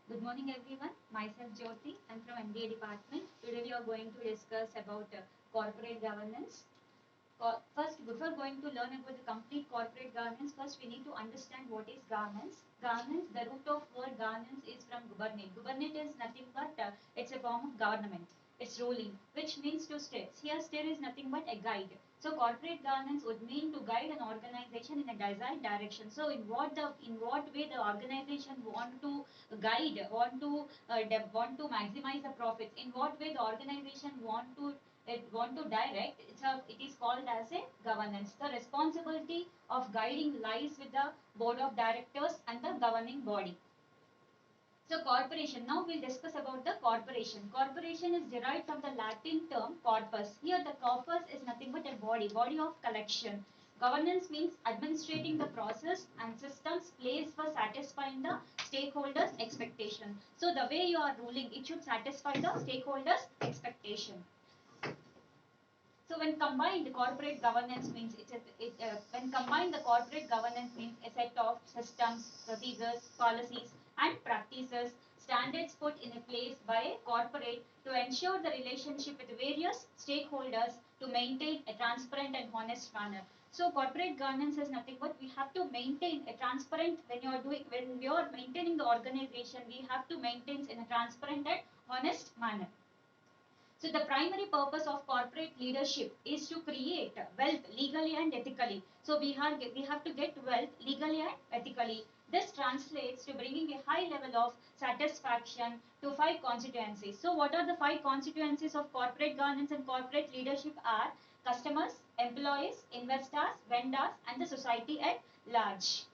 Good morning everyone. Myself Jyoti. I'm from MBA department. Today we are going to discuss about corporate governance. First, before going to learn about the complete corporate governance, first we need to understand what is governance. Governance, the root of word governance is from gubernate. Gubernate is nothing but it's a form of government. It's ruling, which means to steer. Here, steer is nothing but a guide. So, corporate governance would mean to guide an organization in a desired direction. So, in what way the organization want to guide, want to maximize the profits? In what way the organization want to direct? It is called as a governance. The responsibility of guiding lies with the board of directors and the governing body. So corporation, now we'll discuss about the corporation. Corporation is derived from the Latin term corpus. Here the corpus is nothing but a body of collection. Governance means administrating the process and systems placed for satisfying the stakeholders' expectation. So the way you are ruling, it should satisfy the stakeholders' expectation. So when combined, corporate governance means when combined, the corporate governance means a set of systems, procedures, policies, and practices, standards put in a place by a corporate to ensure the relationship with various stakeholders to maintain a transparent and honest manner. So corporate governance is nothing but we have to maintain a transparent when you are maintaining the organization, we have to maintain in a transparent and honest manner. So the primary purpose of corporate leadership is to create wealth legally and ethically. So we have to get wealth legally and ethically. This translates to bringing a high level of satisfaction to five constituencies. So what are the five constituencies of corporate governance and corporate leadership are customers, employees, investors, vendors and the society at large.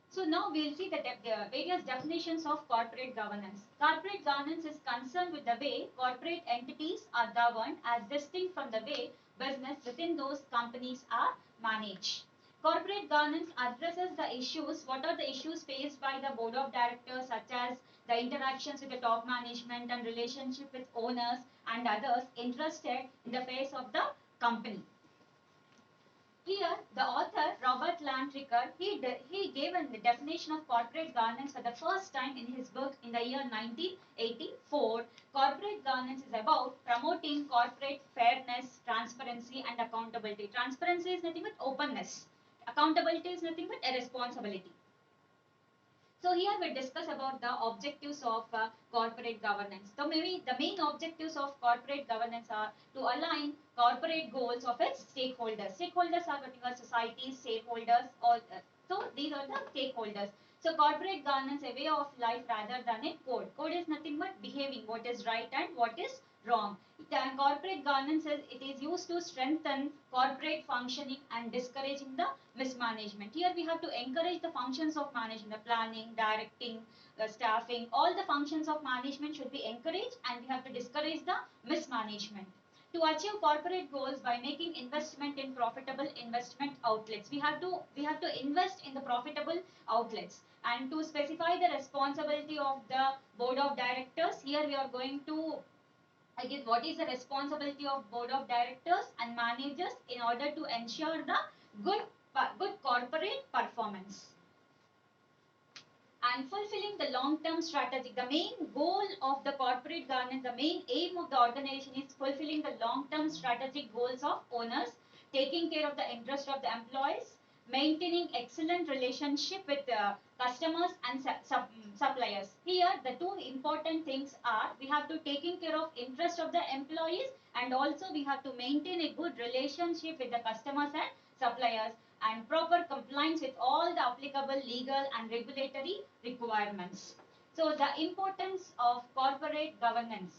So now we'll see the various definitions of corporate governance. Corporate governance is concerned with the way corporate entities are governed as distinct from the way business within those companies are managed. Corporate governance addresses the issues. What are the issues faced by the board of directors, such as the interactions with the top management and relationship with owners and others interested in the face of the company. Here, the author Robert Lantricker, he gave a definition of corporate governance for the first time in his book in the year 1984. Corporate governance is about promoting corporate fairness, transparency and accountability. Transparency is nothing but openness. Accountability is nothing but a responsibility. So here we discuss about the objectives of corporate governance. So maybe the main objectives of corporate governance are to align corporate goals of its stakeholders. Stakeholders are particular societies, stakeholders, all. So these are the stakeholders. So corporate governance a way of life rather than a code. Code is nothing but behaving what is right and what is wrong. Corporate governance it is used to strengthen corporate functioning and discouraging the mismanagement. Here we have to encourage the functions of management, the planning, directing, the staffing, all the functions of management should be encouraged and we have to discourage the mismanagement. To achieve corporate goals by making investment in profitable investment outlets. We have to invest in the profitable outlets. And to specify the responsibility of the board of directors, here we are going to again what is the responsibility of board of directors and managers in order to ensure the good good corporate performance and fulfilling the long term strategy. The main goal of the corporate governance, the main aim of the organization is fulfilling the long term strategic goals of owners, taking care of the interest of the employees, maintaining excellent relationship with customers and suppliers. Here the two important things are we have to taking care of interest of the employees and also we have to maintain a good relationship with the customers and suppliers and proper compliance with all the applicable legal and regulatory requirements. So the importance of corporate governance.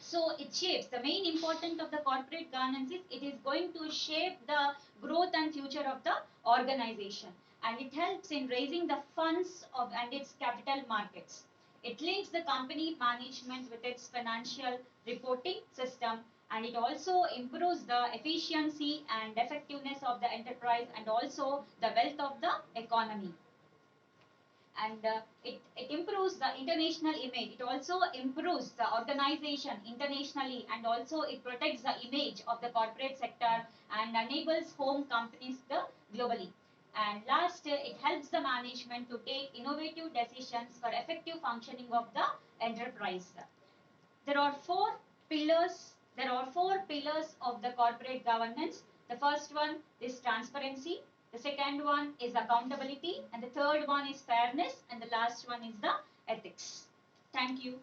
So it shapes the main importance of the corporate governance is it is going to shape the growth and future of the organization and it helps in raising the funds of and its capital markets. It links the company management with its financial reporting system and it also improves the efficiency and effectiveness of the enterprise and also the wealth of the economy and it improves the international image. It also improves the organization internationally and also it protects the image of the corporate sector and enables home companies the globally. And last, it helps the management to take innovative decisions for effective functioning of the enterprise. There are four pillars. There are four pillars of the corporate governance. The first one is transparency. The second one is accountability. And the third one is fairness. And the last one is the ethics. Thank you.